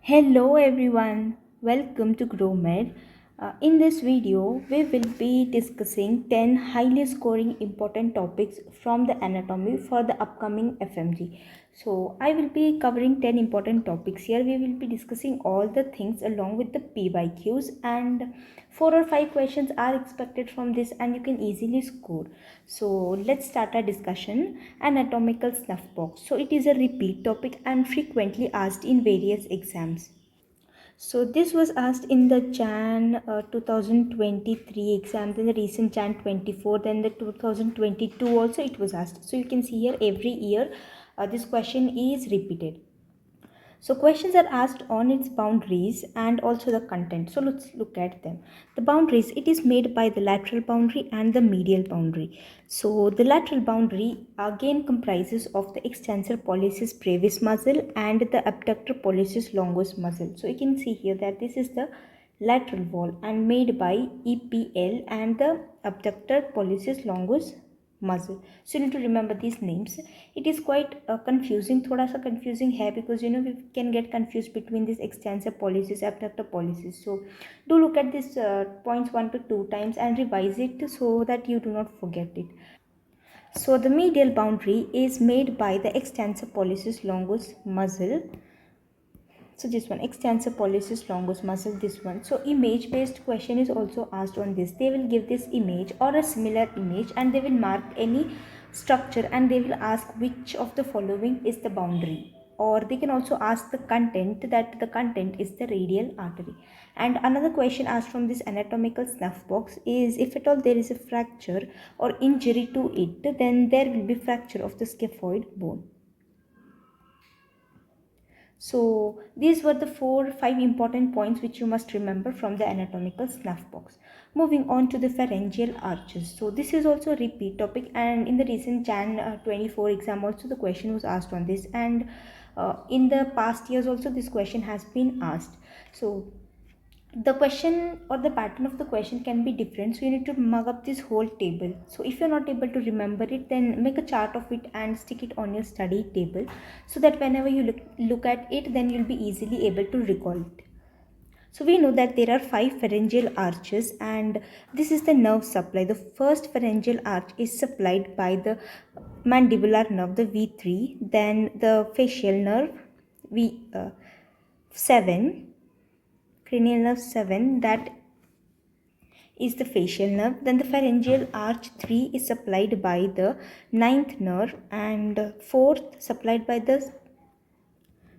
Hello everyone, welcome to GrowMed. In this video, we will be discussing 10 highly scoring important topics from the anatomy for the upcoming FMG. So, I will be covering 10 important topics here. We will be discussing all the things along with the PYQs, and 4 or 5 questions are expected from this and you can easily score. So, let's start our discussion. Anatomical snuff box. So, it is a repeat topic and frequently asked in various exams. So this was asked in the Jan 2023 exam, then the recent Jan 24, then the 2022 also it was asked. So you can see here every year this question is repeated. So questions are asked on its boundaries and also the content. So let's look at them. The boundaries, it is made by the lateral boundary and the medial boundary. So the lateral boundary again comprises of the extensor pollicis brevis muscle and the abductor pollicis longus muscle. So you can see here that this is the lateral wall and made by EPL and the abductor pollicis longus muscle. So you need to remember these names. It is quite confusing, thoda sa confusing hai, because we can get confused between this extensor pollicis, abductor pollicis. So do look at this points 1 to 2 times and revise it so that you do not forget it. So the medial boundary is made by the extensor pollicis longus muscle. So this one, extensor pollicis longus muscle, this one. So image based question is also asked on this. They will give this image or a similar image and they will mark any structure and they will ask which of the following is the boundary, or they can also ask the content, that the content is the radial artery. And another question asked from this anatomical snuff box is, if at all there is a fracture or injury to it, then there will be fracture of the scaphoid bone. So these were the 4-5 important points which you must remember from the anatomical snuff box. Moving on to the pharyngeal arches. So this is also a repeat topic, and in the recent Jan 24 exam also the question was asked on this, and in the past years also this question has been asked. So the question or the pattern of the question can be different, so you need to mug up this whole table. So if you're not able to remember it, then make a chart of it and stick it on your study table, so that whenever you look at it, then you'll be easily able to recall it. So we know that there are 5 pharyngeal arches, and this is the nerve supply. The first pharyngeal arch is supplied by the mandibular nerve, the V3, then the facial nerve V7, cranial nerve 7, that is the facial nerve. Then the pharyngeal arch 3 is supplied by the ninth nerve, and fourth supplied by the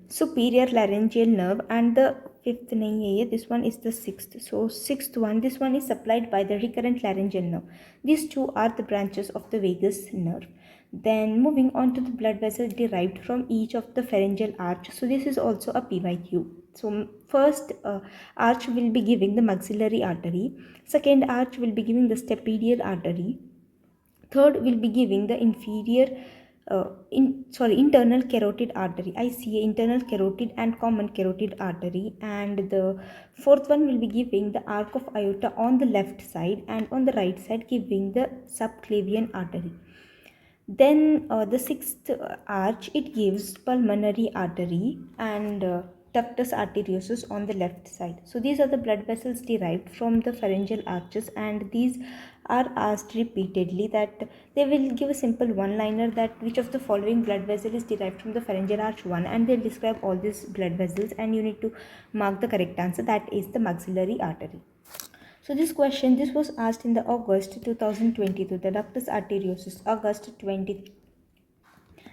superior laryngeal nerve, and the fifth nahi hai, this one is the sixth. So sixth one, this one is supplied by the recurrent laryngeal nerve. These two are the branches of the vagus nerve. Then moving on to the blood vessels derived from each of the pharyngeal arch. So this is also a PYQ. So first arch will be giving the maxillary artery, second arch will be giving the stapedial artery, third will be giving the internal carotid artery, ICA, internal carotid and common carotid artery, and the fourth one will be giving the arc of aorta on the left side, and on the right side giving the subclavian artery. Then the sixth arch, it gives pulmonary artery and ductus arteriosus on the left side. So these are the blood vessels derived from the pharyngeal arches, and these are asked repeatedly, that they will give a simple one-liner that which of the following blood vessel is derived from the pharyngeal arch 1, and they'll describe all these blood vessels and you need to mark the correct answer, that is the maxillary artery. So this question, this was asked in the August 2022, the ductus arteriosus, August 20.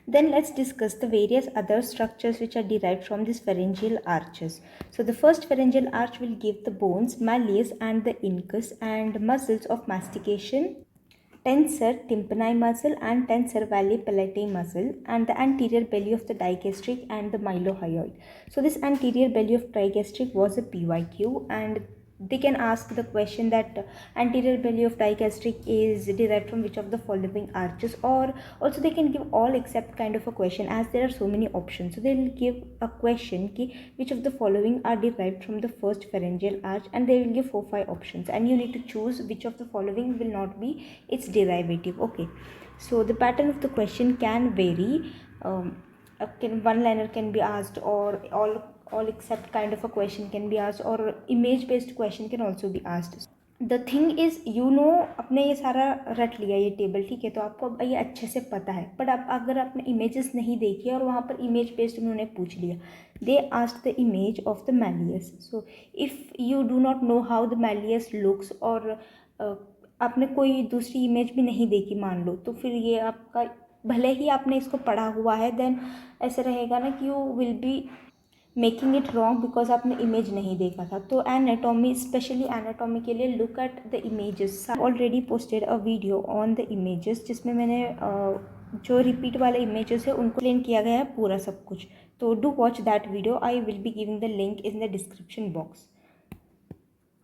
Then let's discuss the various other structures which are derived from these pharyngeal arches. So the first pharyngeal arch will give the bones malleus and the incus, and muscles of mastication, tensor tympani muscle and tensor veli palatii muscle, and the anterior belly of the digastric and the mylohyoid. So this anterior belly of digastric was a PYQ, and they can ask the question that anterior belly of digastric is derived from which of the following arches, or also they can give all except kind of a question, as there are so many options. So they will give a question ki which of the following are derived from the first pharyngeal arch, and they will give 4-5 options, and you need to choose which of the following will not be its derivative. Okay, so the pattern of the question can vary. One liner can be asked, or all all except kind of a question can be asked, or image based question can also be asked. The thing is you know, आपने ये सारा रट लिया ये table, ठीक है, तो आपको अब ये अच्छे से पता है, बट आप अगर आपने इमेजेस नहीं देखी और वहाँ पर इमेज बेस्ड उन्होंने पूछ लिया, they asked the image of the malleus, so if you do not know how the malleus looks, और आपने कोई दूसरी इमेज भी नहीं देखी मान लो, तो फिर ये आपका, भले ही आपने इसको पढ़ा हुआ है, देन ऐसे रहेगा ना कि you will be making it wrong because आपने इमेज नहीं देखा था. तो एनाटॉमी, स्पेशली एनाटॉमी के लिए look at the images. Already posted a video on the images जिसमें मैंने जो रिपीट वाले इमेजेस है उनको एक्सप्लेन किया गया है पूरा सब कुछ. तो do watch that video. I will be giving the link in the description box.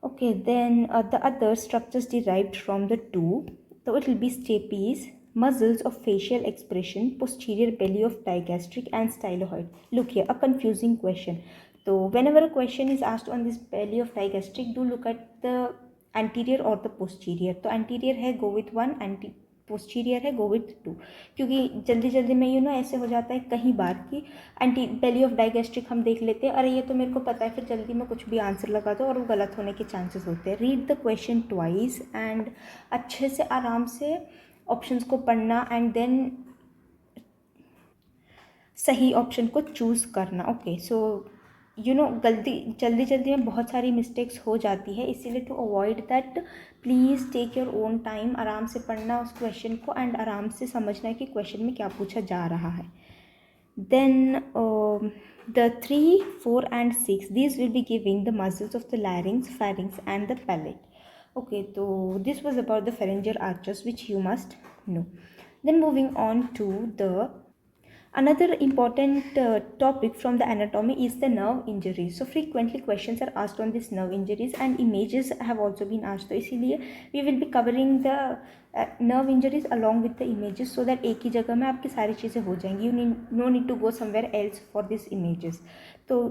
Okay, then the other structures derived from the two. So it will be stapes, muscles of facial expression, posterior belly of digastric, and styloid. Look here, a confusing question. So whenever a question is asked on this belly of digastric, do look at the anterior or the posterior. तो anterior है go with one, posterior है go with to, क्योंकि जल्दी जल्दी में ऐसे हो जाता है कहीं बार कि एंटी बेली ऑफ डाइगेस्ट्रिक हम देख लेते हैं, अरे ये तो मेरे को पता है, फिर जल्दी में कुछ भी आंसर लगा दो और वो गलत होने के चांसेस होते हैं. Read the question twice and अच्छे से आराम से ऑप्शंस को पढ़ना एंड देन सही ऑप्शन को चूज़ करना. ओके, सो जल्दी जल्दी में बहुत सारी मिस्टेक्स हो जाती है, इसीलिए to avoid that please take your own time, आराम से पढ़ना उस क्वेश्चन को एंड आराम से समझना है कि क्वेश्चन में क्या पूछा जा रहा है. Then the 3, 4 and 6 these will be giving the muscles of the larynx, pharynx and the palate. Okay, so this was about the pharyngeal arches which you must know. Then moving on to the another important topic from the anatomy is the nerve injuries. So frequently questions are asked on this nerve injuries and images have also been asked. तो इसीलिए we will be covering the nerve injuries along with the images so that एक ही जगह में आपकी सारी चीज़ें हो जाएंगी. You no need to go somewhere else for these images. तो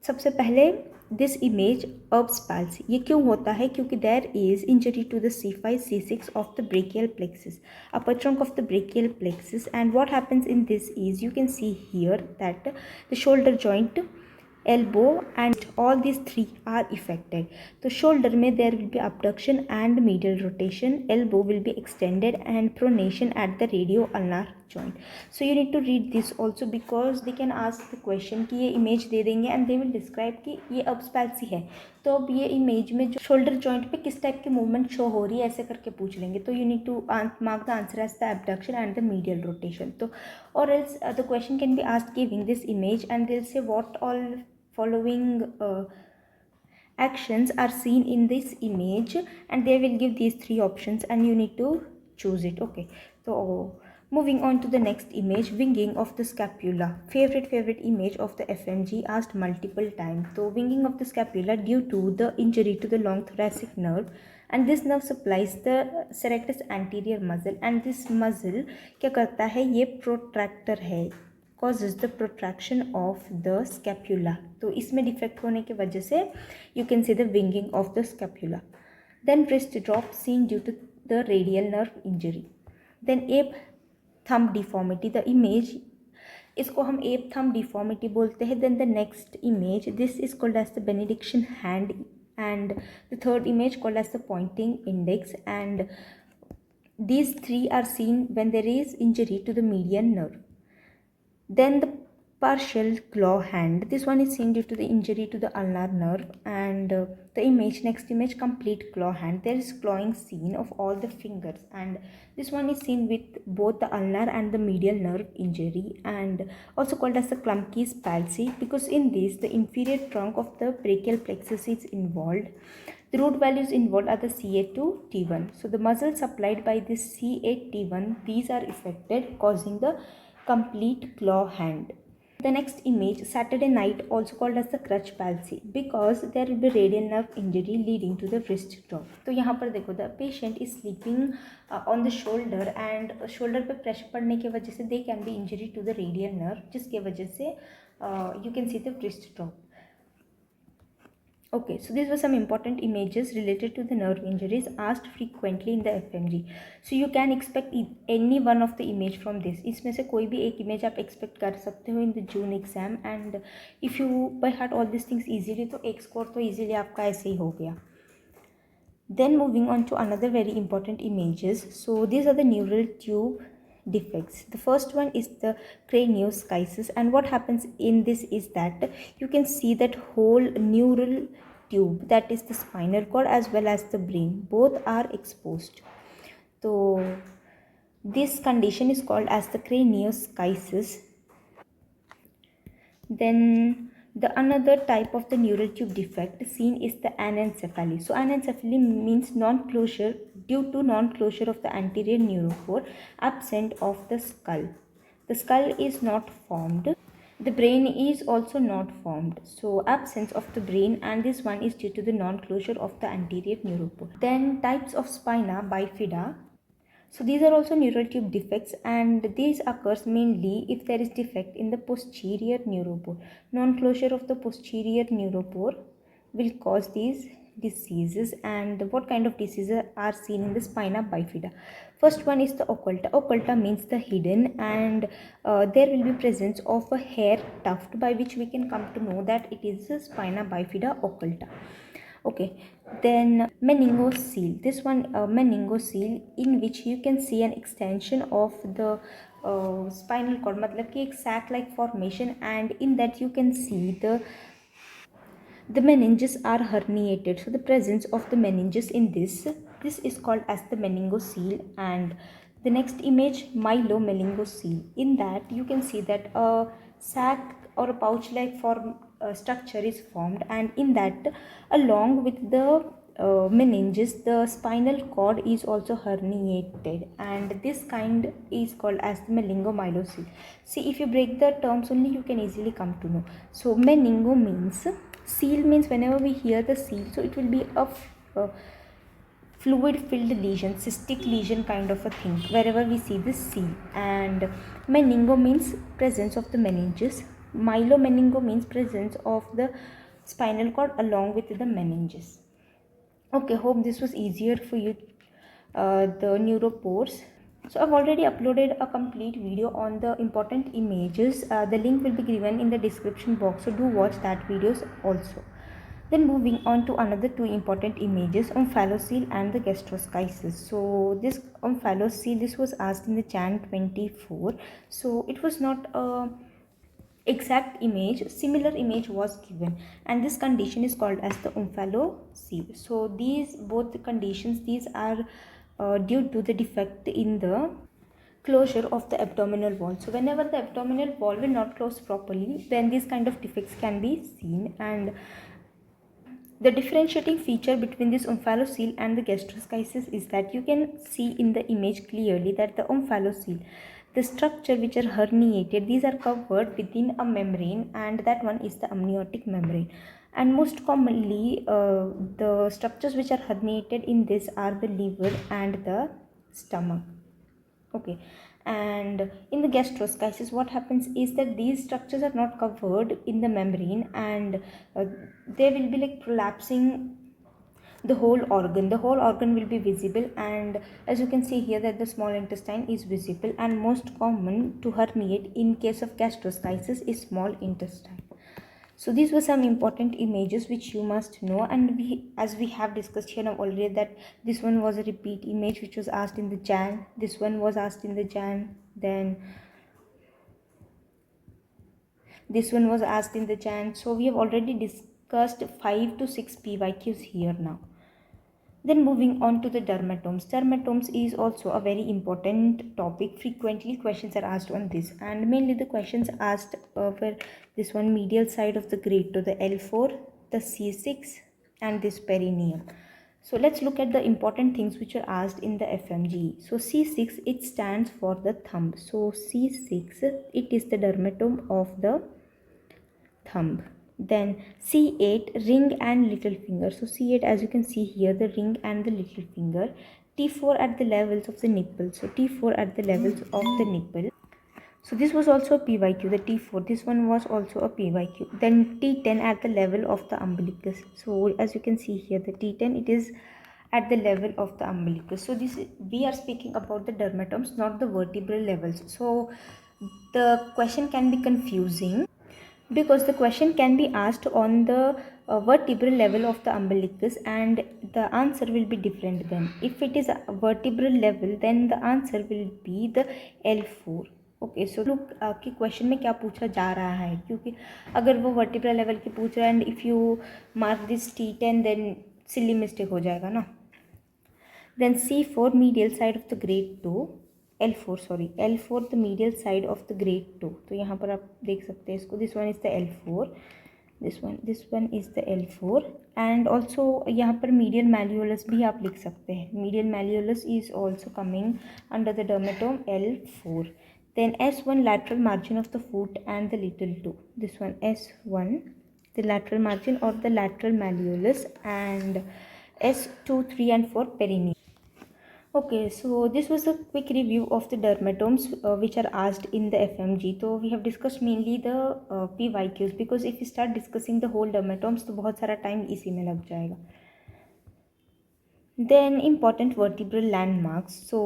सबसे पहले दिस इमेज अर्ब्स पैल्सी. ये क्यों होता है? क्योंकि there is injury to the C5, C6 of the brachial plexus, upper trunk of the brachial plexus, and what happens in this is you can see here that the shoulder joint, elbow and all these three are affected. So shoulder में there will be abduction and medial rotation, elbow will be extended and pronation at the radio-ulnar joint. So you need to read this also because they can ask the question कि ये image दे देंगे and they will describe कि ये Erb's palsy है, तो अब ये image में जो शोल्डर जॉइंट पे किस टाइप की मूवमेंट शो हो रही है ऐसे करके पूछ लेंगे. तो you need to mark the answer as the abduction and the medial rotation. तो और else the question can be asked giving this image and they will say what all following actions are seen in this image and they will give these three options and you need to choose it. Okay, so moving on to the next image, winging of the scapula. Favorite image of the FMG asked multiple times. So winging of the scapula due to the injury to the long thoracic nerve, and this nerve supplies the serratus anterior muscle and this muscle क्या करता है, ये protractor है, causes the protraction of the scapula. तो इसमें defect होने की वजह से you can see the winging of the scapula. Then wrist drop seen due to the radial nerve injury. Then ape thumb deformity. The image, इसको हम ape thumb deformity बोलते हैं. Then the next image, this is called as the benediction hand and the third image called as the pointing index, and these three are seen when there is injury to the median nerve. Then the partial claw hand, this one is seen due to the injury to the ulnar nerve, and the image, next image, complete claw hand, there is clawing seen of all the fingers, and this one is seen with both the ulnar and the medial nerve injury and also called as the Klumpke's palsy because in this the inferior trunk of the brachial plexus is involved. The root values involved are the C8 to T1. So the muscles supplied by this C8 T1, these are affected, causing the complete claw hand. The next image, Saturday night, also called as the crutch palsy because there will be radial nerve injury leading to the wrist drop. तो यहाँ पर देखो, the patient is sleeping on the shoulder and shoulder पे pressure पड़ने की वजह से they can be injury to the radial nerve जिसके वजह से you can see the wrist drop. Okay, so these were some important images related to the nerve injuries asked frequently in the FMG. So you can expect any one of the image from this. इसमें से कोई भी एक image आप expect कर सकते हो in the June exam, and if you by heart all these things easily, तो एक score तो easily आपका ऐसे ही हो गया. Then moving on to another very important images. So these are the neural tube defects. The first one is the cranioschisis, and what happens in this is that you can see that whole neural tube, that is the spinal cord as well as the brain, both are exposed. So this condition is called as the cranioschisis. Then the another type of the neural tube defect seen is the anencephaly. So anencephaly means non-closure due to non-closure of the anterior neuropore, absent of the skull. The skull is not formed. The brain is also not formed. So absence of the brain, and this one is due to the non-closure of the anterior neuropore. Then types of spina bifida. So these are also neural tube defects, and these occurs mainly if there is defect in the posterior neuropore. Non-closure of the posterior neuropore will cause these diseases. And what kind of diseases are seen in the spina bifida? First one is the occulta. Occulta means the hidden, and there will be presence of a hair tuft, by which we can come to know that it is the spina bifida occulta. Okay, then meningocele. This one meningocele, in which you can see an extension of the spinal cord, मतलब कि एक sac like formation, and in that you can see the meninges are herniated. So the presence of the meninges in this is called as the meningocele. And the next image, myelomeningocele, in that you can see that a sac or a pouch like form structure is formed, and in that along with the meninges, the spinal cord is also herniated, and this kind is called as the meningomyelocele. See, if you break the terms only, you can easily come to know. So meningo means, seal means, whenever we hear the seal, so it will be a fluid filled lesion, cystic lesion kind of a thing wherever we see this seal. And meningo means presence of the meninges. Myelomeningo means presence of the spinal cord along with the meninges. Okay, hope this was easier for you, the neuropores. So I've already uploaded a complete video on the important images. The link will be given in the description box, so do watch that videos also. Then moving on to another two important images, omphalocele and the gastroschisis. So this omphalocele, this was asked in the Jan 24. So it was not a exact image, similar image was given, and this condition is called as the omphalocele. So these both the conditions, these are due to the defect in the closure of the abdominal wall. So whenever the abdominal wall will not close properly, then these kind of defects can be seen. And the differentiating feature between this omphalocele and the gastroschisis is that you can see in the image clearly that the omphalocele, the structure which are herniated, these are covered within a membrane, and that one is the amniotic membrane. And most commonly the structures which are herniated in this are the liver and the stomach. Okay, and in the gastroschisis, what happens is that these structures are not covered in the membrane, and they will be like prolapsing the whole organ will be visible. And as you can see here that the small intestine is visible, and most common to herniate in case of gastroschisis is small intestine. So these were some important images which you must know, and as we have discussed here now already, that this one was a repeat image which was asked in the Jan, this one was asked in the Jan, then this one was asked in the Jan. So we have already discussed 5 to 6 PYQs here now. Then moving on to the dermatomes. Dermatomes is also a very important topic. Frequently questions are asked on this, and mainly the questions asked for this one, medial side of the grade to the L4, the C6, and this perineum. So let's look at the important things which are asked in the FMG. So C6, it stands for the thumb. So C6, it is the dermatome of the thumb. Then C8, ring and little finger. So C8, as you can see here, the ring and the little finger. T4 at the levels of the nipple. So T4 at the levels of the nipple. So this was also a PYQ, the T4. This one was also a PYQ. Then T10 at the level of the umbilicus. So as you can see here, the T10, it is at the level of the umbilicus. So this, we are speaking about the dermatomes, not the vertebral levels. So the question can be confusing because the question can be asked on the vertebral level of the umbilicus and the answer will be different. Then if it is a vertebral level, then the answer will be the L4. Okay, so look कि question में क्या पूछा जा रहा है, क्योंकि अगर वो वर्टिब्रल लेवल की पूछ रहा है and if you mark this T10 then silly mistake हो जाएगा ना. Then C4 medial side of the grade 2, L4 sorry L4 the medial side of the grade 2. तो यहाँ पर आप देख सकते हैं इसको, this one is the L4, this one is the L4 and also यहाँ पर मीडियल मैल्यूलस भी आप लिख सकते हैं. Medial malleolus is also coming under the dermatome L4. Then S1 lateral margin of the foot and the little toe. This one S1, the lateral margin or the lateral malleolus, and S2, 3 and 4 perineum. Okay, so this was a quick review of the dermatomes which are asked in the FMG. So we have discussed mainly the PYQs because if we start discussing the whole dermatomes तो बहुत सारा time इसी में लग जाएगा. Then important vertebral landmarks. So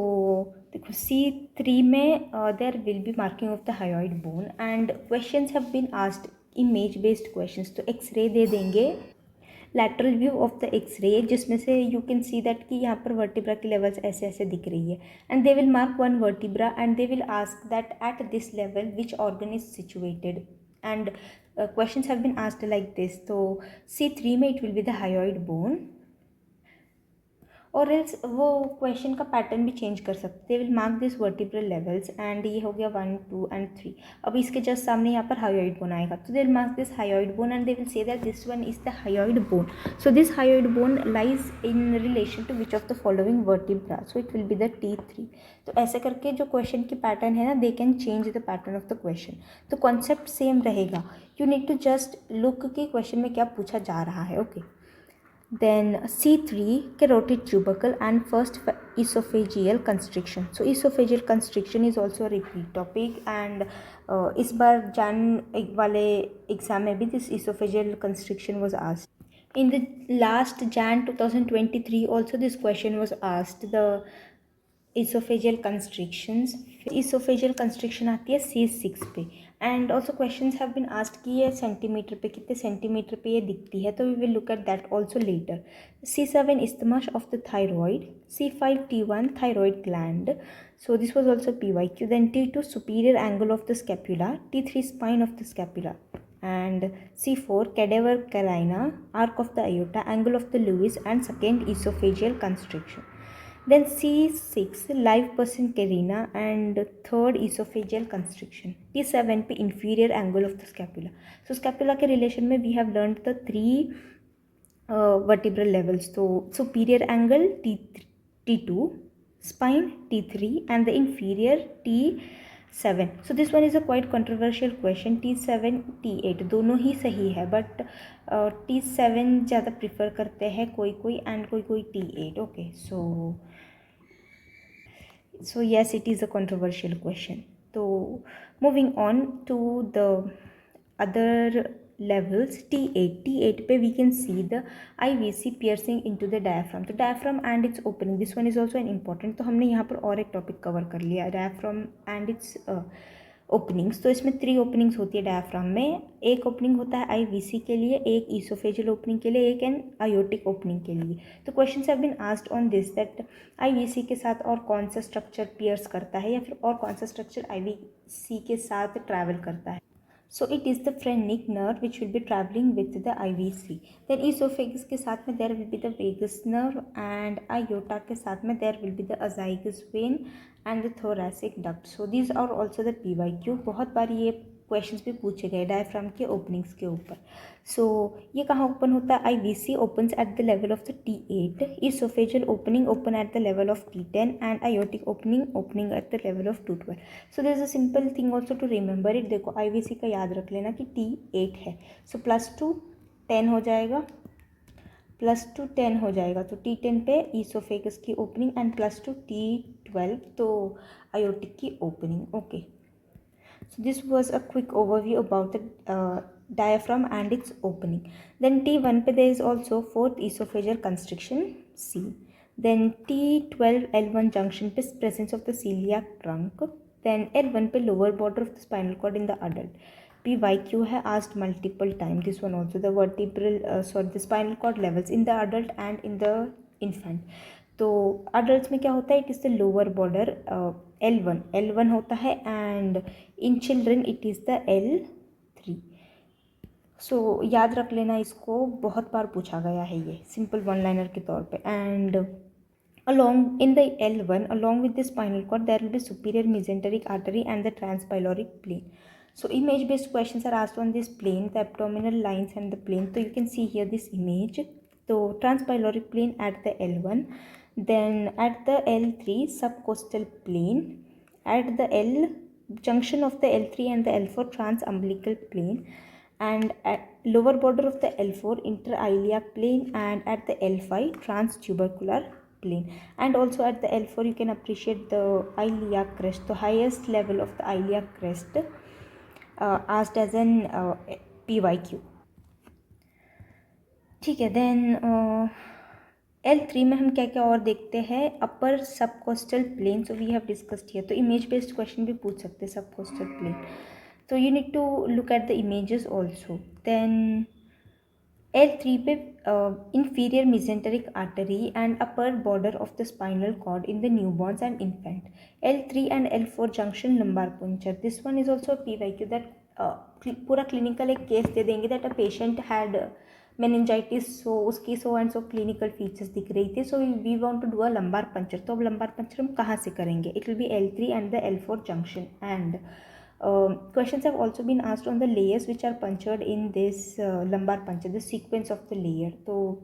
देखो C3 में there will be marking of the hyoid bone and questions have been asked image based questions. तो एक्सरे दे देंगे, lateral view of the X-ray जिसमें से you can see that कि यहाँ पर vertebra की levels ऐसे ऐसे दिख रही है and they will mark one vertebra and they will ask that at this level which organ is situated and questions have been asked like this. तो C3 में it will be the hyoid bone और else वो question का pattern भी change कर सकते हैं. Will mark this vertebral levels and ये हो गया 1, 2 and 3. अब इसके जस्ट सामने यहाँ पर हायोइड बोन आएगा तो they will mark this hyoid bone and they will say that this one is the hyoid bone. So this hyoid bone lies in relation to which of the following vertebra. So it will be the T3. तो ऐसे करके जो question की pattern है ना, they can change the pattern of the question. तो concept same रहेगा. You need to just look कि क्वेश्चन में क्या पूछा जा रहा है. Okay. Then C3 carotid tubercle and first esophageal constriction. So esophageal constriction is also a repeat topic and इस बार जैन वाले एग्जाम में भी this esophageal constriction was asked. In the last Jan 2023 also this question was asked, the esophageal constrictions. esophageal constriction आती है C6 पे and also questions have been asked कि ये centimetre पे, कितने सेंटीमीटर पे ये दिखती है, तो we will look at that also later. C7 isthmus of the thyroid. C5 T1 thyroid gland. So this was also PYQ. Then T2 superior angle of the scapula. T3 spine of the scapula. And C4 cadaver carina, arc of the aorta, angle of the Lewis and second esophageal constriction. Then C6 live person carina and third esophageal constriction. T7 पे inferior angle of the scapula. So scapula के relation में we have learned the three vertebral levels. So superior angle T2, spine T3 and the inferior T7. So this one is a quite controversial question. T7 T8 दोनों ही सही है but T7 ज़्यादा prefer करते हैं कोई and कोई T8. Okay, so yes, it is a controversial question. So moving on to the other levels, T8 पे we can see the IVC piercing into the diaphragm. तो diaphragm and its opening, this one is also an important. तो हमने यहाँ पर और एक topic cover कर लिया, diaphragm and its ओपनिंग्स. तो इसमें 3 ओपनिंग्स होती है डायफ्राम में. एक ओपनिंग होता है आईवीसी के लिए, एक ईसोफेजियल ओपनिंग के लिए, एक एन आयोटिक ओपनिंग के लिए. तो questions have been asked on this that IVC के साथ और कौन सा स्ट्रक्चर पियर्स करता है या फिर और कौन सा स्ट्रक्चर आईवीसी के साथ ट्रैवल करता है. So it is the phrenic nerve which will be traveling with the IVC. Then esophagus के साथ में there will be the vagus nerve and aorta के साथ में there will be the azygous vein and the thoracic duct. So these are also the PYQ. बहुत बार ये questions भी पूछे गए डायफ्राम के ओपनिंग्स के ऊपर. सो ये कहाँ ओपन होता है? IVC opens at the level of the T8, esophageal opening open at the level of T10 and aortic opening at the level of 212. So there is a simple thing also to remember it. देखो IVC का याद रख लेना कि T8 है. So +2 10 हो जाएगा, +2 10 हो जाएगा. तो T10 पे ईसोफेगस की ओपनिंग एंड +2 T12 तो आयोटिक की opening. Okay, So this was a quick overview about the diaphragm and its opening. Then T1 पे there is also fourth esophageal constriction C. Then T12L1 junction पे presence of the celiac trunk. Then L1 पे lower border of the spinal cord in the adult. PYQ है asked multiple times. This one also the the spinal cord levels in the adult and in the infant. तो adults में क्या होता है, it is the lower border L1 होता है and in children it is the L3. सो याद रख लेना इसको, बहुत बार पूछा गया है ये सिंपल वन लाइनर के तौर पे. And along in the L1 along with the spinal cord there will be superior mesenteric artery and the transpyloric plane. So image based questions are asked on this plane, the abdominal lines and the plane. So you can see here this image. So transpyloric plane at the L1, then at the L3 subcostal plane, at the L junction of the L3 and the L4 transumbilical plane, and at lower border of the L4 interiliac plane, and at the L5 transtubercular plane. And also at the L4 you can appreciate the iliac crest, the highest level of the iliac crest, asked as an PYQ. ठीक है. Then L3 में हम क्या क्या और देखते हैं, upper subcostal plane. So we have discussed here. तो इमेज बेस्ड क्वेश्चन भी पूछ सकते हैं subcostal plane. So you need to look at the images also. Then L3 पे inferior mesenteric artery and upper border of the spinal cord in the newborns and infant. L3 and L4 junction lumbar puncture. This one is also a PYQ that पूरा clinical एक case दे देंगे that a patient had meningitis, so उसकी so and so clinical features दिख रही थी. So we want to do a lumbar puncture. तो अब lumbar puncture हम कहाँ से करेंगे? It will be L3 and the L4 junction. And questions have also been asked on the layers which are punctured in this lumbar puncture, the sequence of the layer. So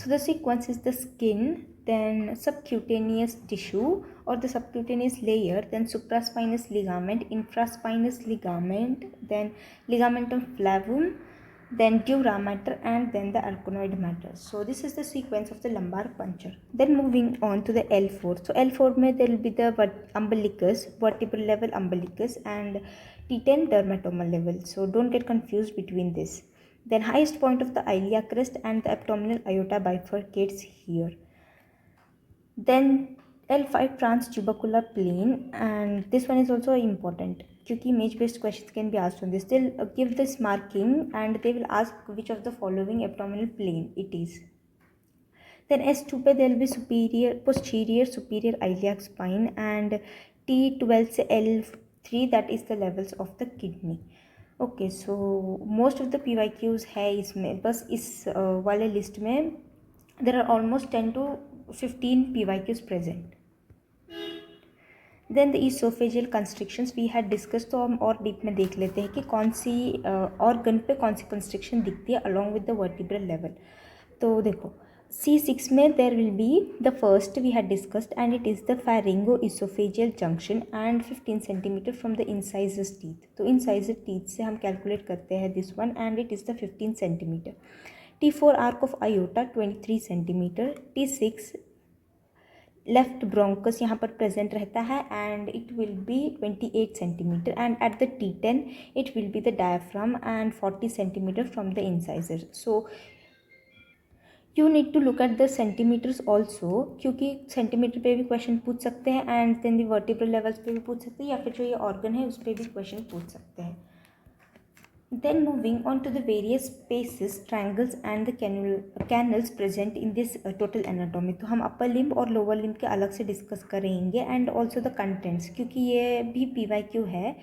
the sequence is the skin, then subcutaneous tissue or the subcutaneous layer, then supraspinous ligament, infraspinous ligament, then ligamentum flavum, then dura mater, and then the arachnoid mater. So this is the sequence of the lumbar puncture. Then moving on to the L4. So L4 में there will be the umbilicus, vertebral level umbilicus, and T10 dermatomal level. So don't get confused between this. Then highest point of the iliac crest and the abdominal aorta bifurcates here. Then L5 transtubercular plane, and this one is also important क्योंकि image based questions can be asked on this. They'll give this marking and they will ask which of the following abdominal plane it is. Then S2 पे there will be posterior superior iliac spine, and T12 से L3 that is the levels of the kidney. Okay, so most of the PYQs है इसमें, बस इस वाले list में there are almost 10 to 15 PYQs present. Then the oesophageal constrictions we had discuss. तो हम और डीप में देख लेते हैं कि कौन सी ऑर्गन पे कौन सी कंस्ट्रिक्शन दिखती है along with the vertebral level. तो देखो C6 में there will be the first we had discussed and it is the pharyngo oesophageal junction and 15 centimetre from the incisor teeth. तो इंसाइजर टीथ से हम कैलकुलेट करते हैं this one and it is the 15 centimetre. T4 arch of aorta 23 centimetre. T6 left bronchus यहाँ पर present रहता है and it will be 28 centimetre. And at the T10 it will be the diaphragm and 40 centimetre from the incisor. So you need to look at the centimetres also, क्योंकि centimetre पे भी question पूछ सकते हैं and then the vertebral levels पे भी पूछ सकते हैं, या फिर जो ये ऑर्गन है उस पर भी क्वेश्चन पूछ सकते हैं. Then moving on to the various spaces, triangles and the canals present in this total anatomy. तो हम अपर लिम्ब और लोअर लिम्ब के अलग से डिस्कस करेंगे एंड ऑल्सो द कंटेंट्स, क्योंकि ये भी PYQ है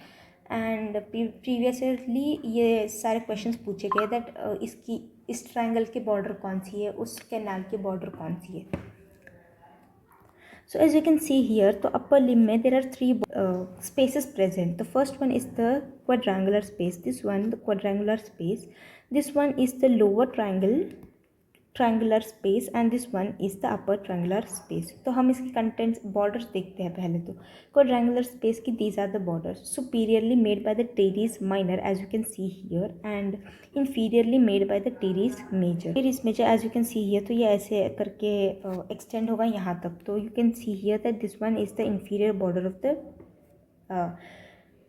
एंड प्रीवियसली ये सारे क्वेश्चंस पूछे गए दैट इस ट्रायंगल के बॉर्डर कौन सी है, उस कैनाल के बॉर्डर कौन सी है. So as you can see here, तो upper limb में there are three spaces present. The first one is the quadrangular space. This one, the quadrangular space. This one is the lower triangular space and this one is the upper triangular space. तो हम इसकी contents borders देखते हैं पहले. तो quadrangular space की these are the borders. Superiorly made by the teres minor as you can see here and inferiorly made by the teres major. Teres major as you can see here, तो ये ऐसे करके extend होगा यहाँ तक. तो you can see here that this one is the inferior border of the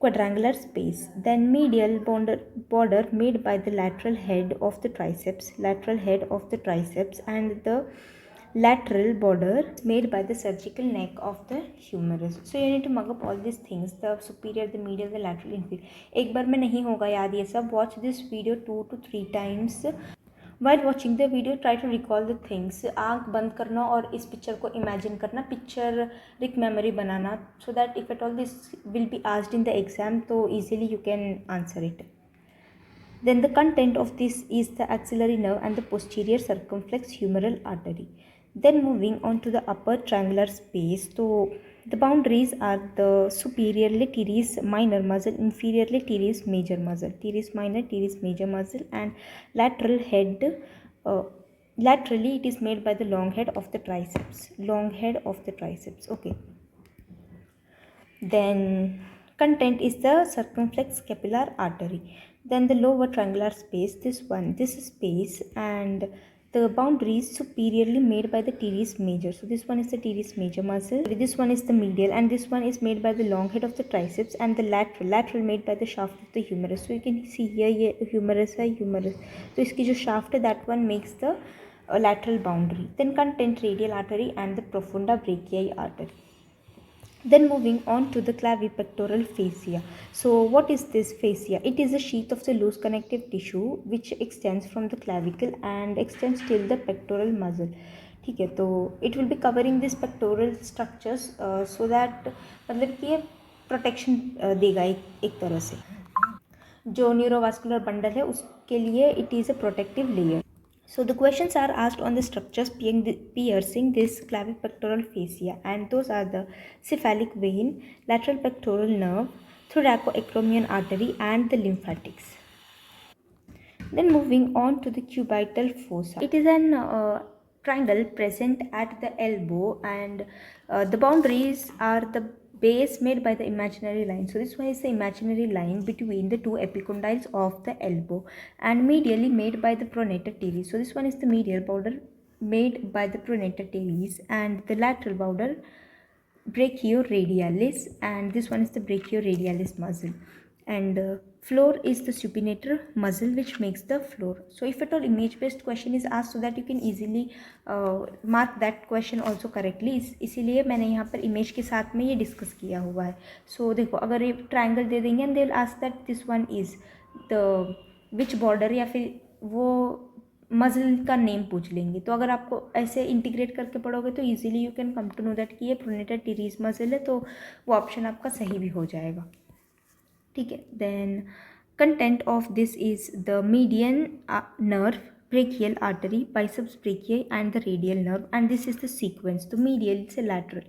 quadrangular space. Then medial border made by the lateral head of the triceps, and the lateral border made by the surgical neck of the humerus. So you need to mug up all these things, the superior, the medial, the lateral, inferior. एक बार में नहीं होगा याद ये सब. Watch this video 2 to 3 times. While watching the video, try to recall the things. आँख बंद करना और इस पिक्चर को इमेजिन करना, picture Rick memory banana, so that if at all this will be asked in the exam, तो easily you can answer it. Then the content of this is the axillary nerve and the posterior circumflex humeral artery. Then moving on to the upper triangular space, so the boundaries are the superiorly teres minor muscle, inferiorly teres major muscle, teres minor, teres major muscle, and lateral head. Laterally, it is made by the long head of the triceps. Okay. Then content is the circumflex scapular artery. Then the lower triangular space, this space, and the boundary is superiorly made by the teres major. So this one is the teres major muscle, this one is the medial, and this one is made by the long head of the triceps, and the lateral made by the shaft of the humerus. So you can see here ये humerus है, तो इसकी जो shaft है, that one makes the lateral boundary. Then content radial artery and the profunda brachii artery. Then moving on to the clavipectoral fascia. So what is this fascia? It is a sheath of the loose connective tissue which extends from the clavicle and extends till the pectoral muscle. ठीक है, तो it will be covering these pectoral structures so that मतलब कि ये protection देगा एक तरह से. जो न्यूरोवास्कुलर बंडल है उसके लिए it is a protective layer. So the questions are asked on the structures piercing this clavipectoral fascia, and those are the cephalic vein, lateral pectoral nerve, thoracoacromion artery, and the lymphatics. Then moving on to the cubital fossa. It is an triangle present at the elbow, and the boundaries are the base made by the imaginary line. So this one is the imaginary line between the two epicondyles of the elbow, and medially made by the pronator teres. So this one is the medial border made by the pronator teres, and the lateral border brachioradialis, and this one is the brachioradialis muscle, and floor is the supinator muscle which makes the floor. So if at all image based question is asked, so that you can easily mark that question also correctly, इसीलिए मैंने यहाँ पर image के साथ में ये discuss किया हुआ है. सो देखो, अगर ये ट्रायंगल दे देंगे and they will ask that this one is the which border, या फिर वो मज़ल का नेम पूछ लेंगे. तो अगर आपको ऐसे इंटीग्रेट करके पढ़ोगे तो easily you can come to know that कि ये प्रोनेटर टीरीज मसल है, तो वो ऑप्शन आपका सही भी हो जाएगा. ठीक है. Then content of this is the median nerve, brachial artery, biceps brachii, and the radial nerve, and this is the sequence. तो medial से lateral,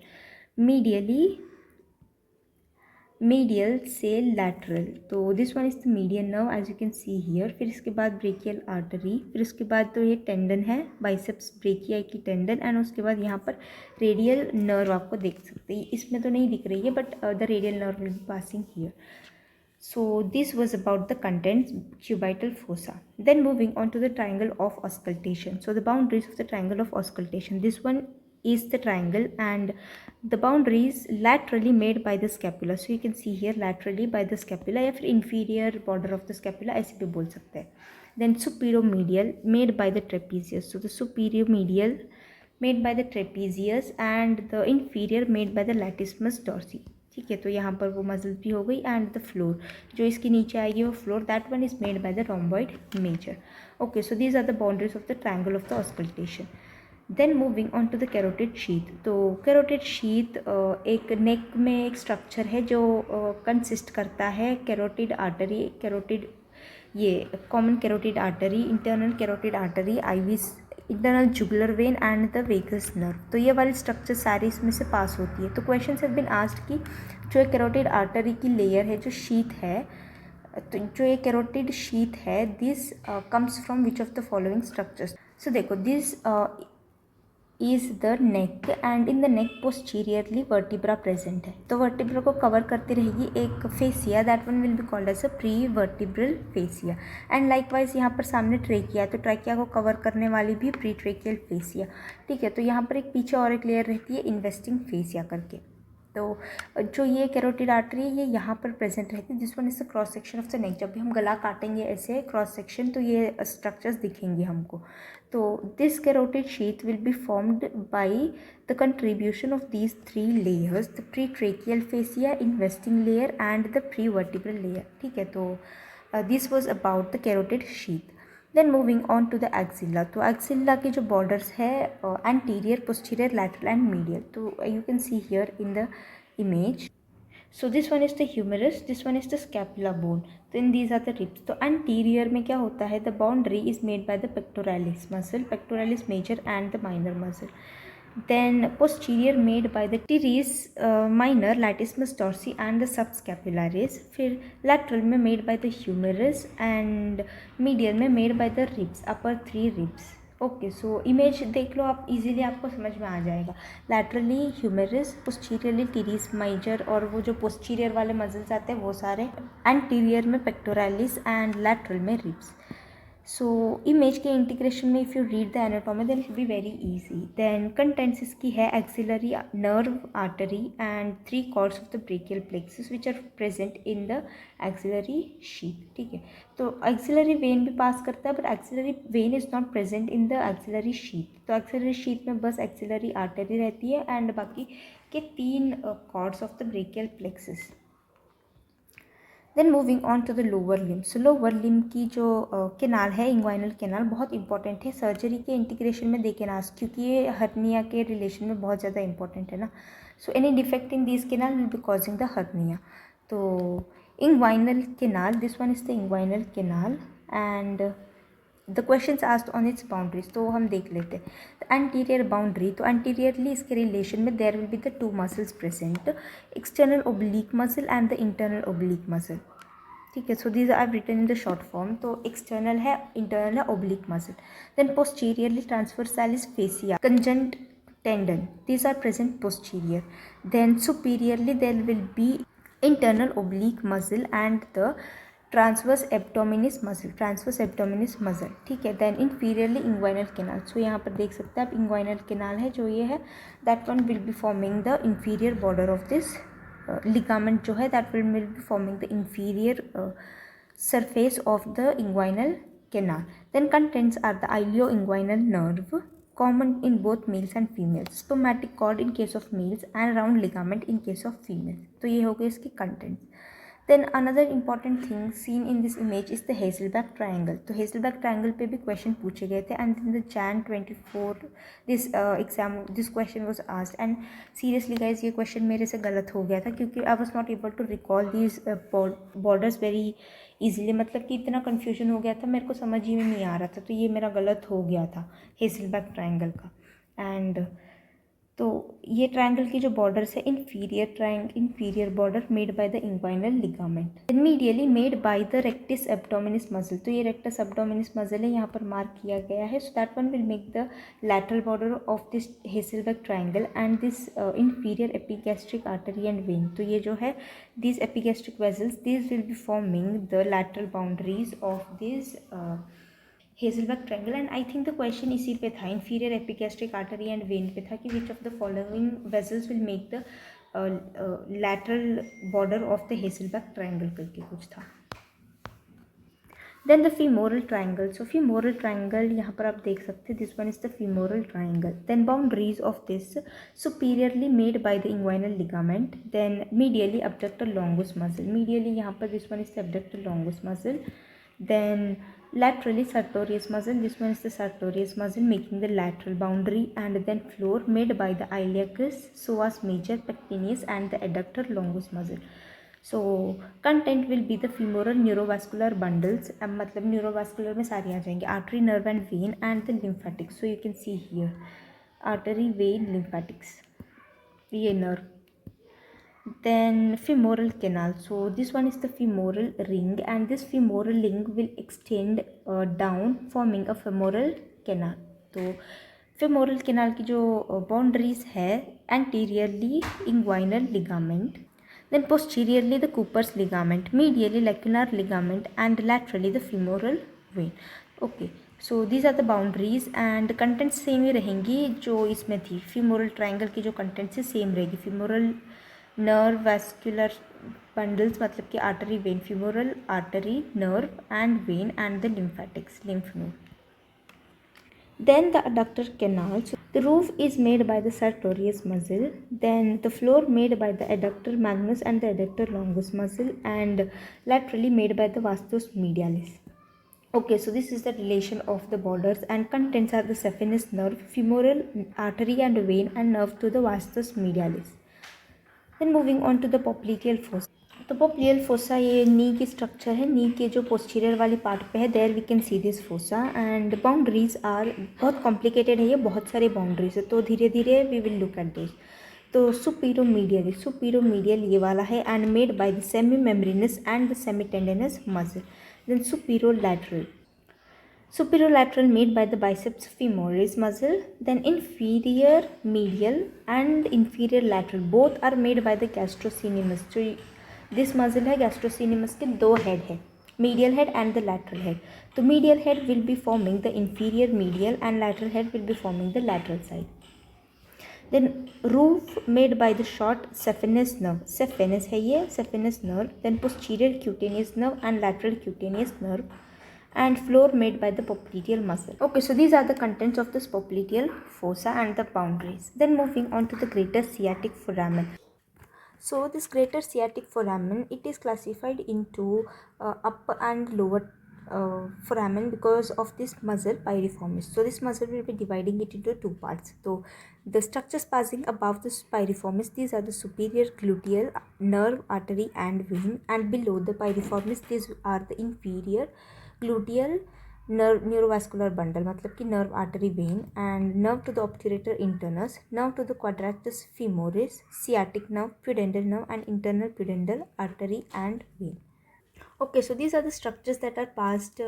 medial से lateral, तो this one is the median nerve as you can see here. फिर इसके बाद brachial artery, फिर उसके बाद तो ये टेंडन है, biceps brachii की टेंडन, एंड उसके बाद यहाँ पर radial nerve आपको देख सकते हैं. इसमें तो नहीं दिख रही है, but the radial nerve will be passing here. So this was about the contents, cubital fossa. Then moving on to the triangle of auscultation. So the boundaries of the triangle of auscultation. This one is the triangle, and the boundaries laterally made by the scapula. So you can see here laterally by the scapula, या फिर inferior border of the scapula ऐसे भी बोल सकते हैं. Then superomedial made by the trapezius. So the superomedial made by the trapezius, and the inferior made by the latissimus dorsi. ठीक है, तो यहाँ पर वो मसल भी हो गई, एंड द फ्लोर जो इसके नीचे आएगी वो floor, that one is made by the rhomboid major. Okay, so these are the boundaries of the triangle of the auscultation. Then moving on to the carotid sheath. तो carotid sheath एक neck में एक structure है जो consist करता है carotid artery, ये common carotid artery, internal carotid artery, IVs, internal jugular vein, and the vagus nerve. तो ये वाली स्ट्रक्चर सारी इसमें से पास होती है. तो क्वेश्चन हैव बीन आस्क्ड कि जो कैरोटिड आर्टरी की लेयर है, जो शीथ है, तो जो ये कैरोटिड शीथ है, this comes from which of the following structures. So देखो, this is the neck, and in the neck posteriorly vertebra present है. तो वर्टिब्रा को कवर करती रहेगी एक fascia, that one will be called as a prevertebral fascia. And likewise यहाँ पर सामने ट्रेकिया, तो ट्रेकिया को कवर करने वाली भी प्री ट्रेकियल फेसिया. ठीक है, तो यहाँ पर एक पीछे और एक लेयर रहती है इन्वेस्टिंग फेसिया करके. तो जो ये कैरोटिड आर्टरी ये यहाँ पर प्रेजेंट रहती है। This one is the cross section of the neck. जब भी हम गला काटेंगे ऐसे क्रॉस सेक्शन तो ये स्ट्रक्चर्स दिखेंगे हमको। तो this carotid sheath will be formed by the contribution of these 3 layers, the pretracheal fascia, investing layer and the prevertebral layer. ठीक है, तो this was about the carotid sheath. Then moving on to the axilla. तो axilla के जो borders है anterior, posterior, lateral and medial. तो you can see here in the image. So this one is the humerus, this one is the scapula bone. Then these are the ribs. तो anterior में क्या होता है? The boundary is made by the pectoralis muscle, pectoralis major and the minor muscle. Then posterior made by the teres minor, latissimus dorsi and the subscapularis. फिर lateral में made by the humerus and medial में made by the ribs, upper 3 ribs. Okay, so image देख लो आप, easily आपको समझ में आ जाएगा। Laterally ह्यूमेरस, posteriorly teres major और वो जो पोस्टीरियर वाले मसल्स आते हैं वो सारे, एंटीरियर में पेक्टोरालिस एंड लैटरल में रिब्स। सो इमेज के इंटीग्रेशन में if you read the anatomy then it will be very easy. Then contents इसकी है axillary nerve artery and 3 cords of the brachial plexus which are present in the axillary sheath. ठीक है, तो axillary vein भी pass करता है but axillary vein is not present in the axillary sheath. तो axillary sheath में बस axillary artery रहती है एंड बाकी के 3 cords of the brachial plexus. Then moving on to the lower limb. So lower limb की जो कैनाल है, इंग्वाइनल कैनाल, बहुत इंपॉर्टेंट है सर्जरी के इंटीग्रेशन में दे के ना, क्योंकि ये हर्निया के रिलेशन में बहुत ज़्यादा इंपॉर्टेंट है ना। So any defect in this canal will be causing the hernia. तो inguinal canal, this one is the inguinal canal and the question asked on its boundaries. तो हम देख लेते हैं एंटीरियर बाउंड्री। तो एंटीरियरली इसके रिलेशन में there will be the 2 muscles present, external oblique muscle and the internal oblique muscle. ठीक है, so these are written in the short form. तो एक्सटर्नल है, इंटरनल है, oblique muscle. Then posteriorly transversalis fascia, conjoint tendon, these are present posterior. Then superiorly there will be internal oblique muscle and the transverse abdominis muscle, ठीक है। Then inferiorly inguinal canal, सो यहाँ पर देख सकते हैं आप inguinal canal है जो ये है, that one will be forming the inferior border of this ligament जो है, that will be forming the inferior surface of the inguinal canal. Then contents are the ilioinguinal nerve, common in both males and females, spermatic cord in case of males and round ligament in case of females. तो ये हो गए इसके contents. Then another important thing seen in this image is the Hazelback triangle. तो Hazelback triangle पे भी question पूछे गए थे and in the Jan 24 this exam this question was asked and seriously guys ये question मेरे से गलत हो गया था क्योंकि I was not able to recall these borders very easily, मतलब कि इतना confusion हो गया था, मेरे को समझ ही में नहीं आ रहा था, तो ये मेरा गलत हो गया था Hazelback triangle का। and तो ये ट्रायंगल की जो बॉर्डर्स है, inferior border made by the inguinal ligament, medially made by the rectus abdominis muscle. तो ये रेक्टस एब्डोमिनिस मसल है, यहाँ पर मार्क किया गया है। So that one will make the lateral border of this Hesselbach triangle and this inferior epigastric artery and vein। तो ये जो है these epigastric vessels, these will be forming the lateral boundaries of this Hesselbach triangle. And I think the question इसी पे था, inferior epigastric artery and vein पे था कि which of the following vessels will make the lateral border of the हेज़लबर्ग triangle करके कुछ था। Then the femoral triangle। So femoral triangle यहाँ पर आप देख सकते हैं, this one is the femoral triangle। Then boundaries of this superiorly made by the inguinal ligament, then medially abductor longus muscle, medially यहाँ पर this one is the abductor longus muscle, then laterally sartorius muscle, this one is the sartorius muscle making the lateral boundary, and then floor made by the iliacus, psoas major, pectineus and the adductor longus muscle. So content will be the femoral neurovascular bundles, अब मतलब neurovascular में सारी आ जाएंगे, artery, nerve and vein and the lymphatics. So you can see here artery, vein, lymphatics, ये nerve. Then femoral canal, so this one is the femoral ring and this femoral ring will extend down forming a femoral canal. तो femoral canal की जो boundaries है, anteriorly inguinal ligament, then posteriorly the Cooper's ligament, medially lacunar ligament and laterally the femoral vein. Okay, so these are the boundaries and contents same ही रहेंगी जो इसमें थी, femoral triangle की जो contents है सेम रहेगी, femoral nerve vascular bundles मतलब कि artery vein, femoral artery, nerve and vein, and the lymphatics, lymph node. Then the adductor canal. So the roof is made by the sartorius muscle. Then the floor made by the adductor magnus and the adductor longus muscle, and laterally made by the vastus medialis. Okay, so this is the relation of the borders and contents are the saphenous nerve, femoral artery and vein, and nerve to the vastus medialis. Then moving on to the popliteal fossa. तो पोप्लियल fossa ये नी की structure है, नी के जो posterior वाली part पे है, there we can see this fossa and boundaries are बहुत कॉम्प्लिकेटेड है, ये बहुत सारे बाउंड्रीज है, तो धीरे धीरे we will look at this. तो सुपीरोमीडियल ये वाला है and made by the semi membranous and the semi tendinous muscle. Then Superolateral made by the biceps femoris muscle. Then inferior medial and inferior lateral both are made by the gastrocnemius. So this muscle है gastrocnemius के दो head है, medial head and the lateral head. तो medial head will be forming the inferior medial and lateral head will be forming the lateral side. Then roof made by the short saphenous nerve. Saphenous है ये saphenous nerve. Then posterior cutaneous nerve and lateral cutaneous nerve. And floor made by the popliteal muscle. Okay, so these are the contents of this popliteal fossa and the boundaries. Then moving on to the greater sciatic foramen. So this greater sciatic foramen, it is classified into upper and lower foramen because of this muscle piriformis. So this muscle will be dividing it into two parts. So the structures passing above the piriformis, these are the superior gluteal nerve, artery and vein, and below the piriformis these are the inferior gluteal nerve neurovascular bundle मतलब कि nerve artery vein and nerve to the obturator internus, nerve to the quadratus femoris, sciatic nerve, pudendal nerve and internal pudendal artery and vein. Okay, so these are the structures that are passed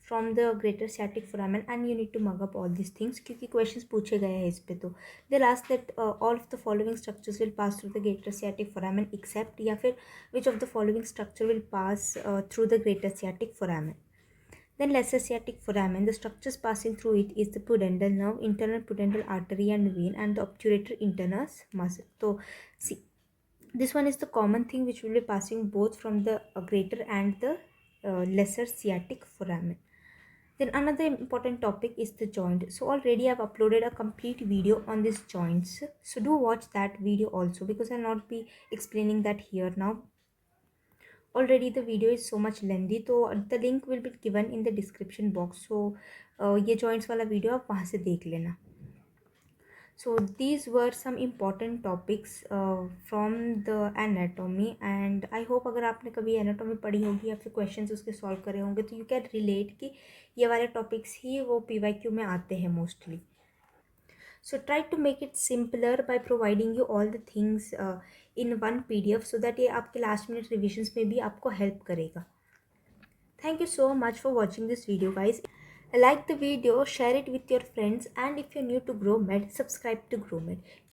from the greater sciatic foramen and you need to mug up all these things क्योंकि questions पूछे गए हैं इस पे. तो they'll ask that all of the following structures will pass through the greater sciatic foramen except या फिर which of the following structure will pass through the greater sciatic foramen. Then lesser sciatic foramen, the structures passing through it is the pudendal nerve, internal pudendal artery and vein, and the obturator internus muscle. So see, this one is the common thing which will be passing both from the greater and the lesser sciatic foramen. Then another important topic is the joint. So already I've uploaded a complete video on these joints. So do watch that video also because I'll not be explaining that here now. Already the video is so much lengthy, तो the link will be given in the description box. So ये joints वाला video आप वहाँ से देख लेना. So these were some important topics from the anatomy and I hope अगर आपने कभी anatomy पढ़ी होगी या फिर questions उसके solve करे होंगे तो you can relate कि ये वाले topics ही वो PYQ में आते हैं mostly. So try to make it simpler by providing you all the things in one PDF so that ये आपके last minute revisions में भी आपको help करेगा. Thank you so much for watching this video guys. Like the video, share it with your friends and if you're new to GrowMed, subscribe to GrowMed.